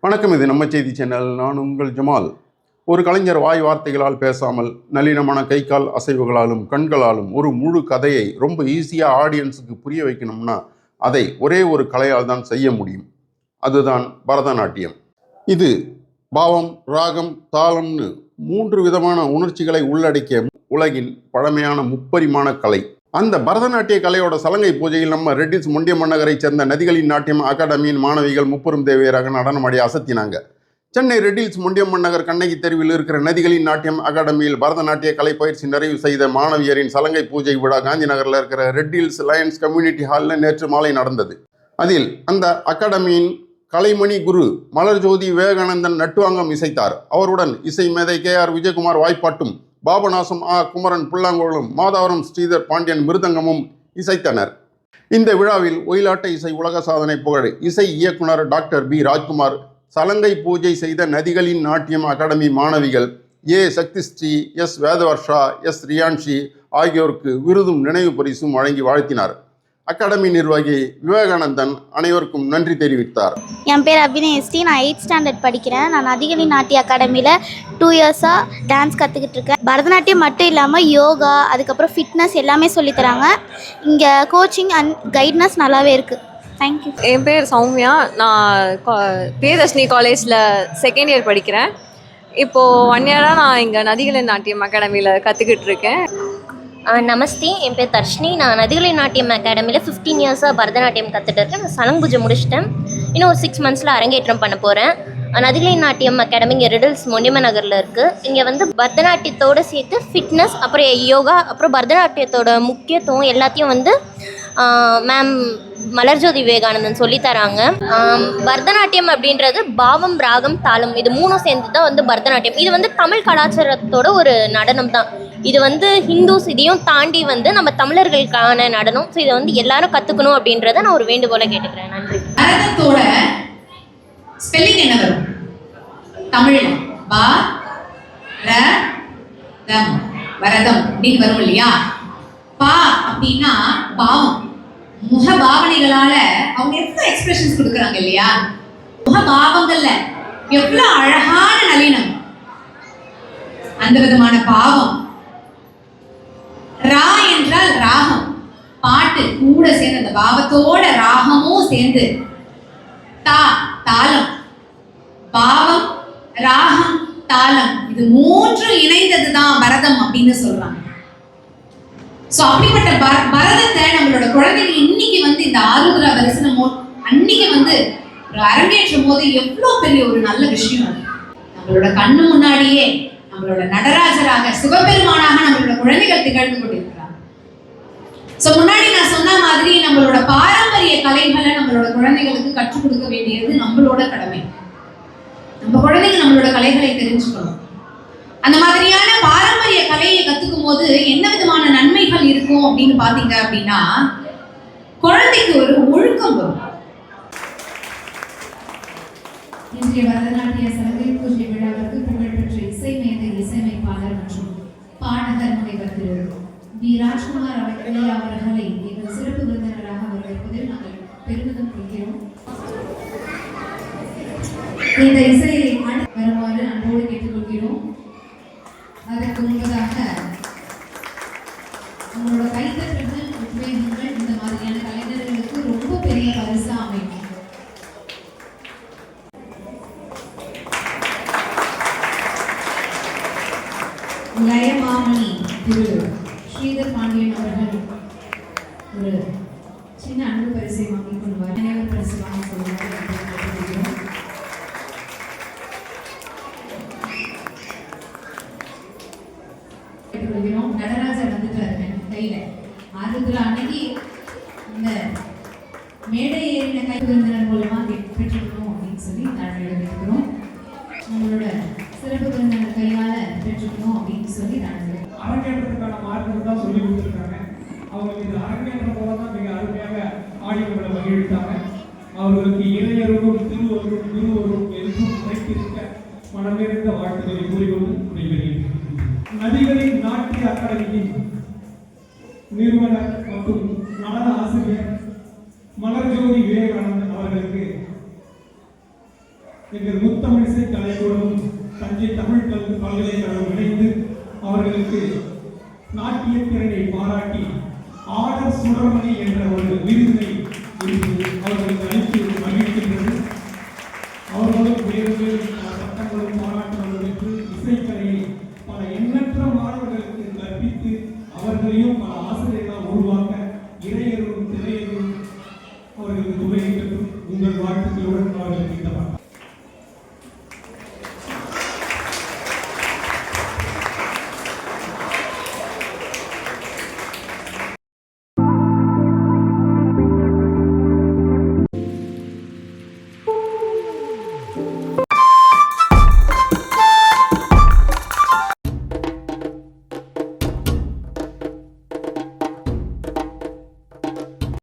வணக்கம், இது நம்ம செய்தி சேனல். நான் உங்கள் ஜமால். ஒரு கலைஞர் வாய் வார்த்தைகளால் பேசாமல் நளினமான கை கால் அசைவுகளாலும் கண்களாலும் ஒரு முழு கதையை ரொம்ப ஈஸியாக ஆடியன்ஸுக்கு புரிய வைக்கணும்னா அதை ஒரே ஒரு கலையால் தான் செய்ய முடியும். அதுதான் பரதநாட்டியம். இது பாவம், ராகம், தாளம்னு 3 விதமான உணர்ச்சிகளை உள்ளடக்கிய உலகின் பழமையான முப்பரிமாண கலை. அந்த பரதநாட்டிய கலையோட சலங்கை பூஜையில் நம்ம ரெட்டில்ஸ் முண்டியமன்னகரை சேர்ந்த நதிகளின் நாட்டியம் அகாடமியின் மாணவிகள் முப்பெரும் தேவியராக நடனமாடி அசத்தினாங்க. சென்னை ரெட்டில்ஸ் முண்டியமன்னகர் கண்ணகி தெருவில் இருக்கிற நதிகளின் நாட்டியம் அகாடமியில் பரதநாட்டிய கலை பயிற்சி நிறைவு செய்த மாணவியரின் சலங்கை பூஜை விழா காந்தி நகரில் இருக்கிற ரெட்டில்ஸ் லயன்ஸ் கம்யூனிட்டி ஹாலில் நேற்று மாலை நடந்தது. அதில் அந்த அகாடமியின் கலைமணி குரு மலர்ஜோதி விவேகானந்தன் நட்டுவாங்கம் இசைத்தார். அவருடன் இசை மேதை KR விஜயகுமார் வாய்ப்பாட்டும், பாபநாசம் குமரன் புல்லாங்குழலும், மாதவரம் ஸ்ரீதர் பாண்டியன் மிருதங்கமும் இசைத்தனர். இந்த விழாவில் ஒயிலாட்ட இசை உலக சாதனை புகழ் இசை இயக்குனர் டாக்டர் B ராஜ்குமார், சலங்கை பூஜை செய்த நதிகளின் நாட்டியம் அகாடமி மாணவிகள் A சக்திஸ்ரீ, S வேதவர்ஷா, S ரியான்ஷி ஆகியோருக்கு விருதும் நினைவு பரிசும் வழங்கி வாழ்த்தினார். அகாடமி நிர்வாகி விவேகானந்தன் அனைவருக்கும் நன்றி தெரிவித்தார். என் பேர் அபிநயஸ்ரீ. நான் 8th ஸ்டாண்டர்ட் படிக்கிறேன். நான் நதிகளின் நாட்டிய அகாடமியில் 2 இயர்ஸாக டான்ஸ் கற்றுக்கிட்டு இருக்கேன். பரதநாட்டியம் மட்டும் இல்லாமல் யோகா, அதுக்கப்புறம் ஃபிட்னஸ் எல்லாமே சொல்லித்தராங்க. இங்கே கோச்சிங் அண்ட் கைட்னஸ் நல்லாவே இருக்குது. தேங்க்யூ. என் பேர் சௌமியா. நான் பிரியதர்ஷினி காலேஜில் 2nd இயர் படிக்கிறேன். இப்போது 1 இயராக நான் இங்கே நதிகளின் நாட்டியம் அகாடமியில் கற்றுக்கிட்டு இருக்கேன். நமஸ்தே, என் பேர் தர்ஷினி. நான் நதிகளின் நாட்டியம் அகாடமியில் 15 இயர்ஸாக பரதநாட்டியம் கற்றுட்டு இருக்கேன். நான் சலங்கு பூஜை முடிச்சிட்டேன். இன்னும் ஒரு 6 மந்த்ஸில் அரங்கேற்றம் பண்ண போகிறேன். நதிகளின் நாட்டியம் அகாடமி இங்கே ரெட்டில்ஸ் முண்டியமநகரில் இருக்குது. இங்கே வந்து பரதநாட்டியத்தோடு சேர்த்து ஃபிட்னஸ், அப்புறம் யோகா, அப்புறம் பரதநாட்டியத்தோட முக்கியத்துவம் எல்லாத்தையும் வந்து மேம் மலர்ஜோதி விவேகானந்தன் சொல்லித்தராங்க. பரதநாட்டியம் அப்படின்றது பாவம், ராகம், தாளம் இது 3 சேர்ந்து தான் வந்து பரதநாட்டியம். இது வந்து தமிழ் கலாச்சாரத்தோட ஒரு நடனம் தான். இது வந்து ஹிந்துஸ் இதையும் தாண்டி வந்து நம்ம தமிழர்களுக்கான நடனம். ஸோ இதை வந்து எல்லாரும் கற்றுக்கணும் அப்படின்றத நான் ஒரு வேண்டுகோளை கேட்டுக்கிறேன். நன்றி. பரதத்தோட ஸ்பெல்லிங் என்ன வரும் தமிழில்? பா ர தம், வரதம் அப்படின்னு வரும் இல்லையா? பா அப்படின்னா பாவம், முக பாவனைகளால அவங்க எவ்வளவு எக்ஸ்பிரஷன்ஸ் கொடுக்குறாங்க இல்லையா? முக பாவங்கள்ல எவ்வளவு அழகான நளினம், அந்த விதமான பாவம். ரா என்றால் ராகம், பாட்டு கூட சேர்ந்து அந்த பாவத்தோட ராகமும் சேர்ந்து. தா தாளம், பாவம், ராகம், தாளம் இது 3 இணைந்ததுதான் பரதம் அப்படின்னு சொல்றாங்க. சோ அப்படிப்பட்ட பரதத்தை நம்மளோட குழந்தைகள் இன்னைக்கு வந்து இந்த ஆருத்ரா தரிசனம் அன்னைக்கு வந்து ஒரு அரங்கேற்றும் போது எவ்வளவு பெரிய ஒரு நல்ல விஷயம். நம்மளோட கண்ணு முன்னாடியே நம்மளோட நடராஜராக, சிவபெருமானாக நம்மளோட குழந்தைகள் திகழ்ந்து கொண்டிருக்கிறாங்க. சோ முன்னாடி நான் சொன்ன மாதிரி நம்மளோட பாரம்பரிய கலைகளை நம்மளோட குழந்தைகளுக்கு கற்றுக் கொடுக்க வேண்டியது நம்மளோட கடமை. நம்ம குழந்தைங்க நம்மளோட கலைகளை தெரிஞ்சுக்கணும். அந்த மாதிரியான பாரம்பரிய கலையை கத்துக்கும் போது என்ன விதமான நன்மைகள் இருக்கும் அப்படின்னு பாத்தீங்க அப்படின்னா, குழந்தைக்கு ஒரு ஒழுக்கம் வரும். இன்றைய பரதநாட்டிய சலங்கை பூஜை விழாவிற்கு புகழ்பெற்ற இசை மேதை, இசையமைப்பாளர் மற்றும் பாடகர் முனைவர் திரு B ராஜ்குமார் அவர்களை எங்கள் சிறப்பு விருந்தினராக வரவேற்பதில் நாங்கள் பெருமிதம் கொள்கிறோம். இந்த இசையை வருமாறு அன்போடு கேட்டுக்கொள்கிறோம். அதற்கு முன்பதாக உங்களோட கைத்தட்டல்கள், உத்வேகங்கள் இந்த மாதிரியான கலைஞர்களுக்கு ரொம்ப பெரிய பரிசா அமைக்கும். லயமாமணி திரு ஸ்ரீதர் பாண்டியன் அவர்கள் ஒரு சின்ன அன்பு பரிசை வாங்கிக் கொள்வார். நினைவு பரிசு வாங்கிக் கொள்வார். நடராஜர் வந்துட்டாரு கையில. ஆருத்ரா அன்னைக்கு இந்த மேடை ஏறின கை விருந்தினர் மூலமா பெற்றுக்கணும் அப்படின்னு சொல்லி நாங்கள் எடுக்கிறோம். நம்மளோட சிறப்பு விருந்தினர் கையால பெற்றுக்கணும் அப்படின்னு சொல்லி நாங்கள் அரங்கேற்றத்துக்கான மார்க்கம் தான் சொல்லி கொடுத்துருக்காங்க. அவங்களுக்கு இது அரங்கேற்றம் போல தான் மிக அருமையாக ஆடியோங்களை மகிழ்வித்தாங்க. அவர்களுக்கு இளைஞரும் திருவரும் குருவரும் என்றும் உழைத்திருக்க மனமிருந்த வாழ்த்துக்களை கூறிக்கொண்டு விடைபெறுகிறேன். நதிகளின் நாட்டிய அகாடமியின் நிறுவனர் மற்றும் நடன ஆசிரியர் மலர்ஜோதி விவேகானந்தன் அவர்களுக்கு எங்கள் முத்தமிழிசை கலைக்கூடமும் தஞ்சை தமிழ் பல்கலைக்கழகம் இணைந்து அவர்களுக்கு நாட்டிய திறனை பாராட்டி ஆடர் சுடர்மணி என்ற ஒரு விருதினை அவர்களுக்கு அளித்து மகிழ்கின்றது. அவர்களும் வேறு வேறு சட்டங்களும் பாராட்டுகளும் பெற்று இசைக்கலையை பல எண்ணற்ற மாணவர்களுக்கு கற்பித்து அவர்களையும் பல ஆசிரியர்களால் உருவாக்க இறையரும் திரையரும் அவர்களுக்கு துணை பெற்றும் உங்கள் வாழ்த்துக்களுடன் அவர்களுக்கு இந்த